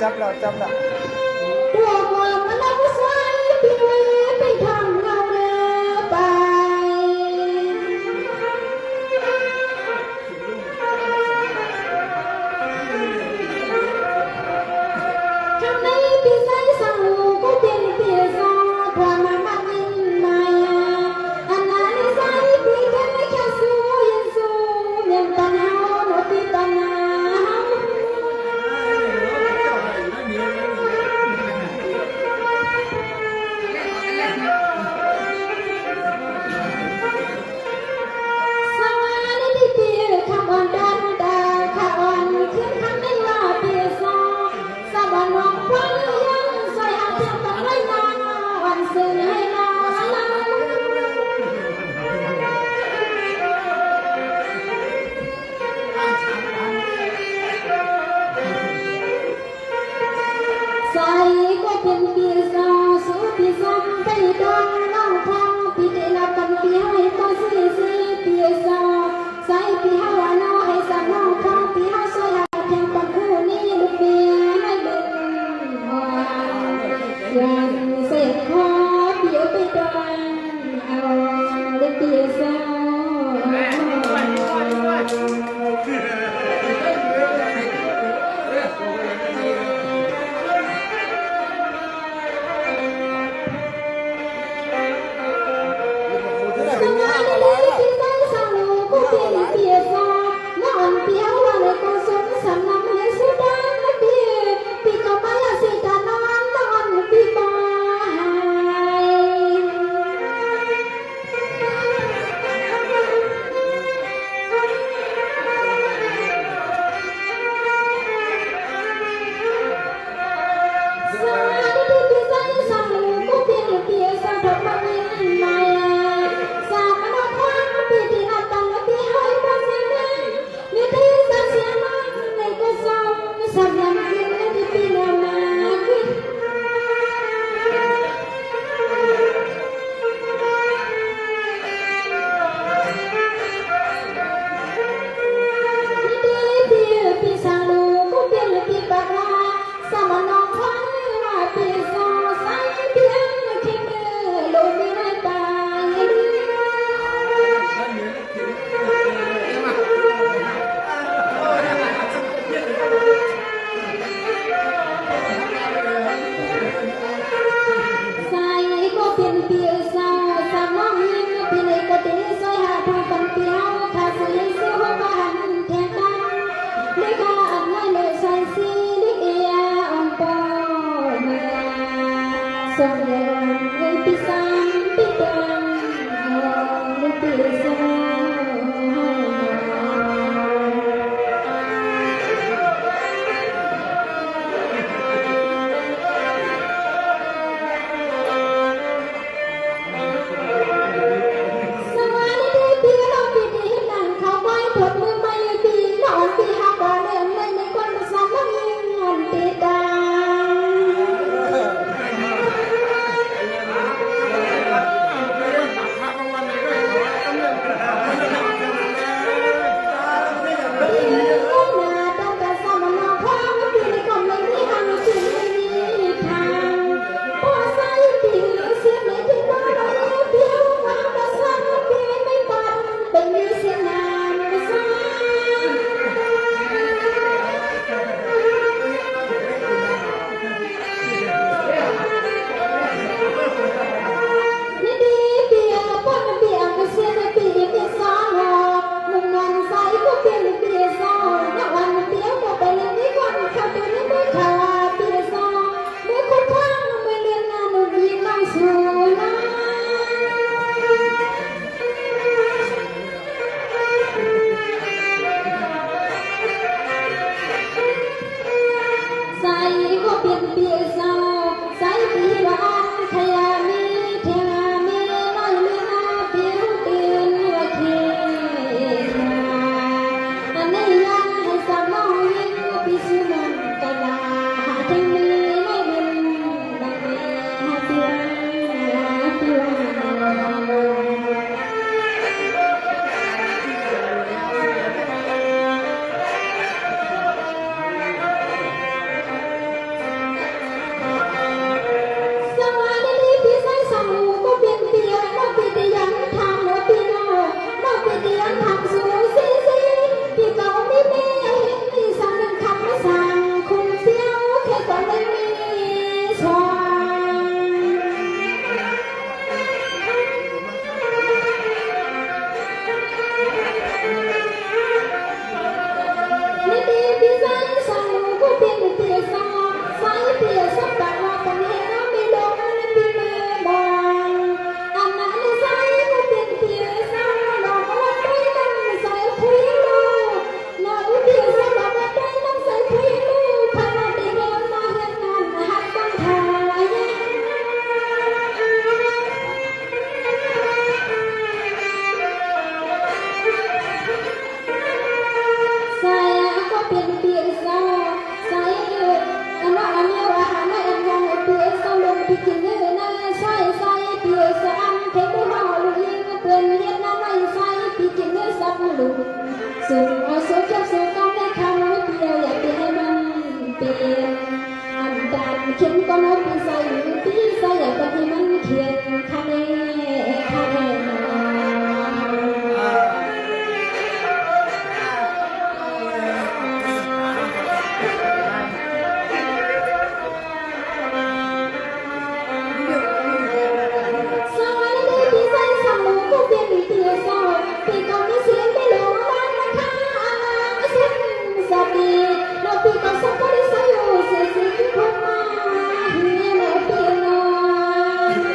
จับแล้วจับแล้วตัวมันเอาไว้พี่ไว้ไปทำเราเรือไปทำในปีใส่สั่งก็เป็นเปียซอความมาบัดยินมาอันนั้นใส่ปีแค่ไม่แค่สู้ยังสู้ยังตันเอาหมดปีตันเอาใส่ก็เป็นปีศาจสู้ปีศาจไปดังน้องทองปีเดลับกันปีให้ก็สีปีศาจใส่ปีให้ว่าน้องให้สั่งน้องทองปีให้สวยหาเพียงปันคู่นี้ลูกเมียให้เดินหวานยังเสกคอเปียวไปดังเอาเด็กปีศาจส่งยังเงินปีสามปีเดินเงินปีสองสวัสดีปีเราปีนี้นั่งเขาไว้ปวดมือไม่ปีนอนปีห้าวันเดินไม่ในคนสามวันเงินปีดา เข็นก็นับปีใส่ปีใส่ก็ที่มันเขียนคะแนนคะแนนสวัสดีปีใส่สาวก็เป็นปีสาวปีก็มีเสียงไม่หลงบ้านนะคะอาสุนสบีเราปีก็สักคนที่ใส่อยู่เสียงที่พูดมาเฮียเราปีนอน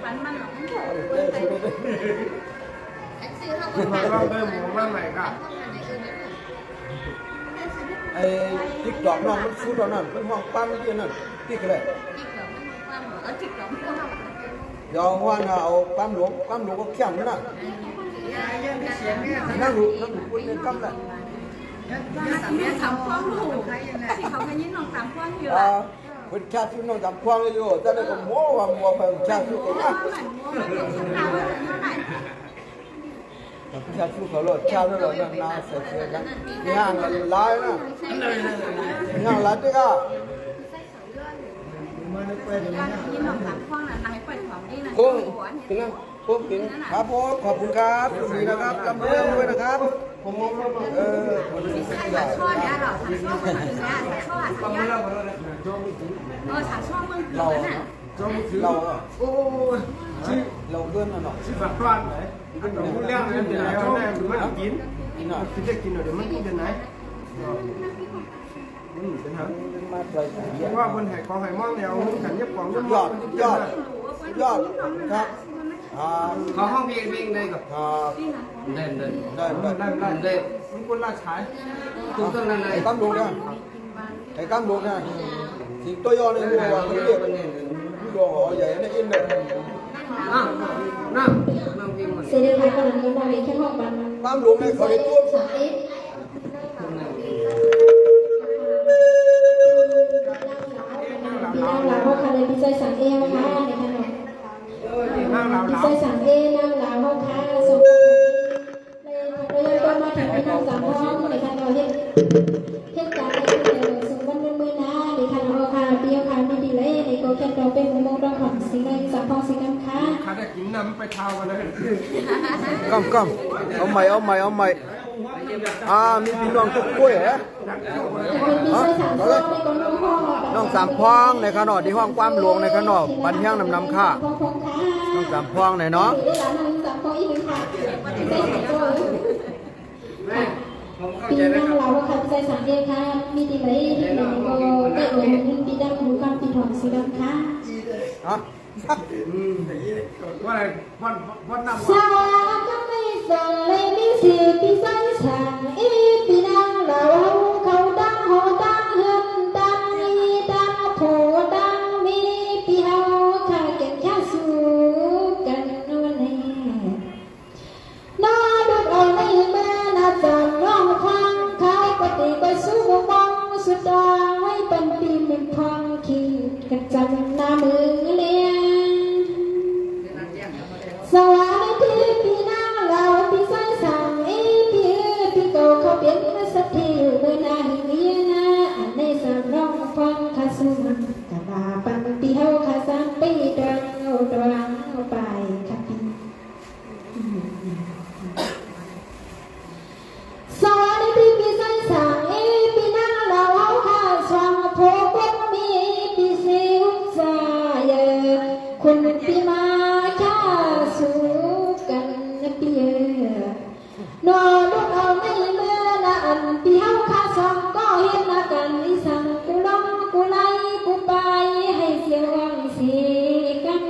ฟันมันหรอกซื้อเขาก็ มาลองเดิมหมูมาใหม่ก็ไอ้ติ๊กดอกน้องมันฟูดอกนั่นมันห้องปั้นที่นั่นติ๊กเลยเดี๋ยวว่าเอาปั้มหลวงก็เข้มนะนั่งดูคุยกันกำลังทำความรู้ที่เขาแค่ยิ้มน้องตามความเยอะเป็นชาติน้องจำควงเลยอยู่แต่ได้ก็มัวเพิ่มชาติก็ว่าชาติเขาหลดชาติเราเนี่ยน่าเสียกันย่างกันหลายนะย่างหลายที่ก็ยิ้มน้องตามความนะนายเปิดของนี่นะ ถึงครับผมขอบคุณครับดีนะครับจำเรื่องด้วยนะครับผมขาช่อเนี่ยหรอขาช่อมันถึงนะขาช่อขาช่อขาช่อมันถึงแล้วน่ะเราโอ้เราเลื่อนหน่อยสิฝักร้อนไหนพูดเรื่องนั้นเดี๋ยวแล้วแม่มันกินกินได้กินเดี๋ยวมันกินจะไหนเป็นหางมาปล่อยเพราะว่าคนแห่ของแห่มองเนี่ยขันยับกล่องยับยอดครับเขาห้องเบียงได้กับได้มันคนละฉายถูกต้องนั่นเลยไอ้ตั้มลูกเนี่ยสิ่งตัวยอในหัวว่าเรียกผู้ดองหอใหญ่ในอินเลยเสด็จไปคนนั้นก็มาเลยแค่ห้องบ้านตั้มลูกในเขาได้ตัวเราเขาค่ะเลยพิจัยสังเอวค่ะในขนมพิจัยสังเอนั่งหลังห้องค่ะส่งเลยก็มาถึงที่น้องสามห้องในขนมเทศกาลในส่งวันมือหน้าในขนมค่ะเบี้ยวค่ะมีดีเลยในโกแคนโดเป็นมุมมองเราของสิ่งใดสามห้องสิ่งนั้นค่ะข้าได้กินน้ำไปเท้ากันเลยก้มเอาใหม่มีพี่น้องทุกกล้วยเหรอน้องสามพองในขนมที่ห้องความหลวงในขนมปันเที่ยงนำค่าน้องสามพองไหนเนาะปีนั่งเราค่ะใจสังเกตค่ะมีดีไหมที่หนึ่งก็ได้เงินปีดังหูกันปีทองสีดำค่ะว่าอะไรวันน้ำสาวก็ไม่สั่งเลยมีสีปีใสสั่งอีปีนั่งเราเขาดังหอดังเฮือนดังมีดังโผดังมีปีเฮาข้าเก่งข้าสู้กันวันนี้น้าดูเอาในเมื่อนาจำน้องฟังเขาปฏิบัติสู้บ้องสุดาให้เป็นปีหนึ่งพังคิดกันจันนามือเลี้ยงสวัสดีพี่น้องเราพี่สายสั่งพี่เก่าเขาเปลี่ยนสักทีเมื่อนาเฮียนะในสามน้องฟังข้าสู้มันกะลาปันปีเฮาข้าสั่งปีดังเอาไปข้าพี่สวัสดีพี่สายสั่งพี่น้องเราข้าสว่างโพกมีพี่เสียงใจคุณพี่มาสู้กันปีนอนลูกเอาในเมื่อนะอันปีเฮาข้าสองก็เห็นนะกันอีสั่งกูลงกูไล่กูไปให้เสียวังเสียกัน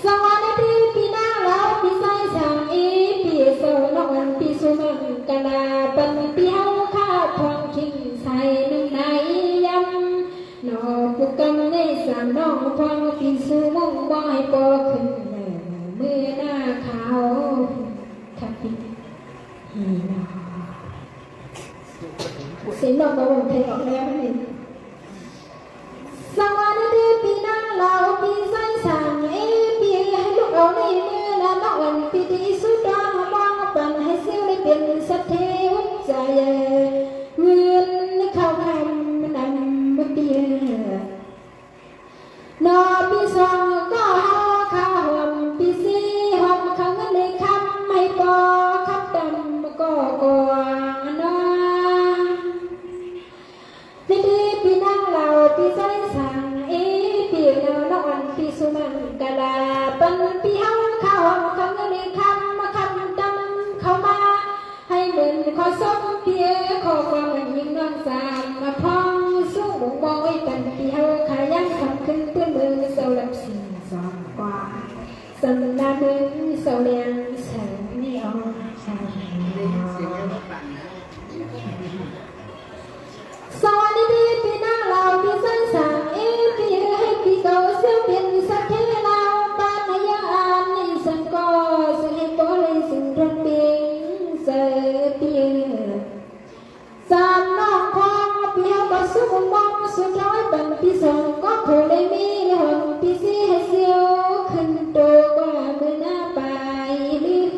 สวัสดีพี่น้าเราพี่ใส่สั่งพี่โซนอนพี่สุมันกันลาปันปีเฮาข้าพองคิงใส่หนึ่งในยำนอปุกกันในสามน้องพองพี่สุมงบ่อยปอขึ้นเมื่อหน้าขาวทับพี่เสียงน้องกระวงเพลงออกแล้วนี่สวัสดีพี่น้าเราพี่ใส่สั่งพี่ให้ลูกเอาในมือนะน้องพี่ที่สุดาบางปันให้เสียวได้เป็นสัตย์เทวใจเวียนเข้าคำนำมาเปียนอพี่สองก็หอข้าหอมพี่สีหอมข้างในคำไม่พอคำดำก็กวางนะพี่ดีพี่นั่งเราพี่ใส่สั่งพี่นอนพี่สุมันกะลาปันพี่เฮาข้าหอมข้างในคำดำเข้ามาให้เหมือนขอส่งเพียขอความยิ่งน้องสามมาพองสู้บ่งบอยปันพี่เฮาขายังคำขึ้นเพื่อนมือเสาหลับสี สันดาเมืองเสาเลียงแสงนีออนสวัสดีพี่น้องเราพี่สันสางพี่ให้พี่เก่าเสียเป็นสักเทเราบ้านนายอานในสังก็สังให้ปอเลยสิ่งรักเบียงเสเปียสามน้องพองพี่เขาก็สู้มองสุดท้ายบังพี่สองก็คงได้มีหงพี่ซีให้เสียวขึ้นโตกว่าเมื่อหน้าไปลิ้น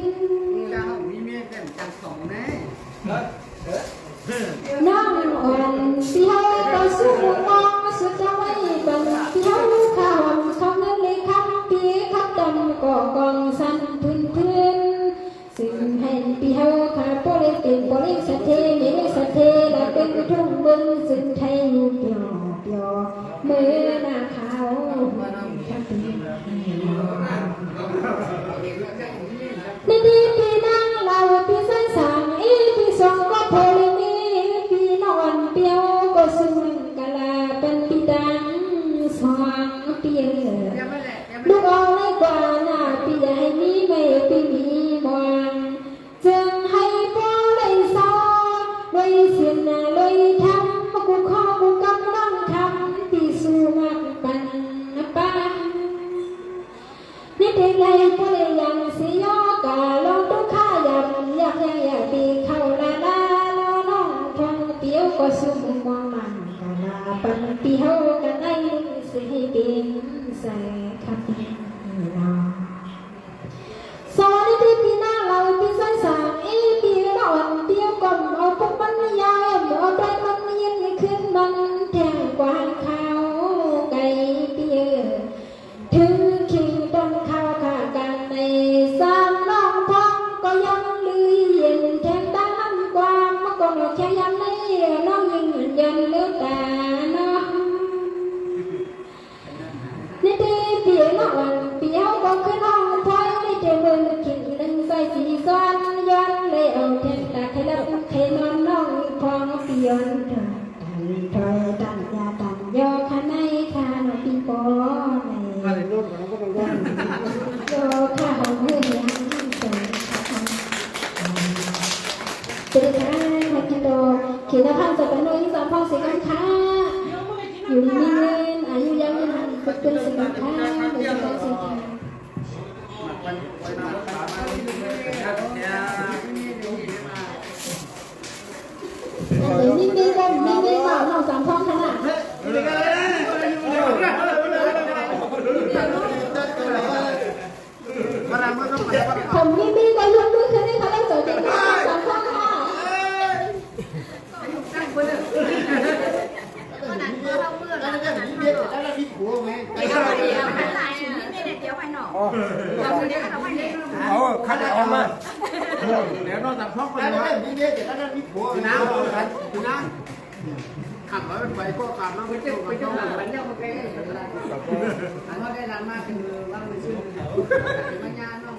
น้องอ่อนพี่เขาก็สู้มองสุดท้ายบังพี่เขาข้าวเขาเงินเลยคำพี่ขับดำก็กองสั่นพื้นซึ่งให้พี่เขาขาโปเลติโปเลสเทเมสเทและเป็นทุ่งบนซึ่งไทยเปียวเมื่อหน้าขาวดีพี่นั่งเราพี่สันสางพี่สองก็โพลมีพี่นอนเปียวก็ซึ่งกะลาเป็นพี่ดังสว่างเปียลูกเอาในกว่าหน้าพี่ใหญ่มีไม่พี่มีมองจึงให้พ่อเลยสอนเลยเสียนเลยทำกูขอกูกำลังทำพี่สู้มักปันป้านี่เป็นไรพ่อเลยยังสิยอกาลงทุกข้าอยากปีเข้าละลาน้องทองเปียวก็สู้มองมันกะลาปันเปียวกันไอ้สิให้เป็นใส่ขับเราสอนที่พี่น้าเราพี่สันสางพี่นอนเปียวก่อนเอาพวกมันยาวเอาใจมันเย็นขึ้นมันแทงกว่าเขาไก่เปียวถึงคิงต้นข้าวขากันในสามน้องพองก็ยังลือเย็นแทงด้านกว่ามาก่อนแค่ยันในน้องยิงยันเลือดตาน้องนี่ดีเปียนอนเปียวก็ขึ้นห้องพอยไม่เจอเบอร์ขิงหนึ่งใส่สีซ้อนย้อนเลยเอาแทงตาให้รับให้นอนน้องพองเปียนถอยดันยาดันยอข้าในข้าหนุ่มปีปอในโยข้าของเพื่อนยังสวยเป็นข้าพัฒโดขีดพันจะเป็นโดยสามพ่อสิกันค้าอยู่มีเงินอายุยังยืนฝึกเป็นสิกันค้าเป็นสิกันสิกันนี่ก็น้องสามพ่อขนาดผมมีก็ยกมือขึ้นให้เขาเล่นโจทย์เป็นสามพ่อค่ะเอาคัดออกมาเดี๋ยวนอนสามพ่อคนละพี่น้ำขับรถไปก็ขับมาไปเจ้าไปเจ้าไปเจ้าไปอันว่าได้ร้านมากคือว่ามันชื่อมันยาน้อง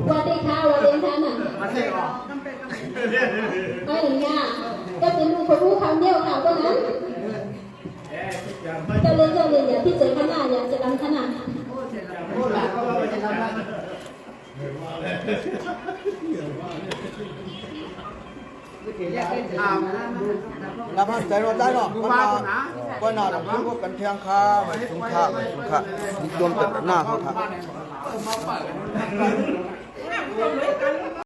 วันเด็กค่ะวันเด็กค่ะน่ะมาเที่ยวไม่ถึงยาจะเป็นลูกคนรู้คำเดียวค่ะก็นั้นจะเรียนอย่าที่เจอขนาดอย่าจะดำขนาดโอ้หลานก็ว่าจะทำได้รับให้ใจเราได้เนาะก็น่าจะพูดกันเที่ยงค่าไม่สุขค่าอีกรวมกันหน้าเขาค่ะ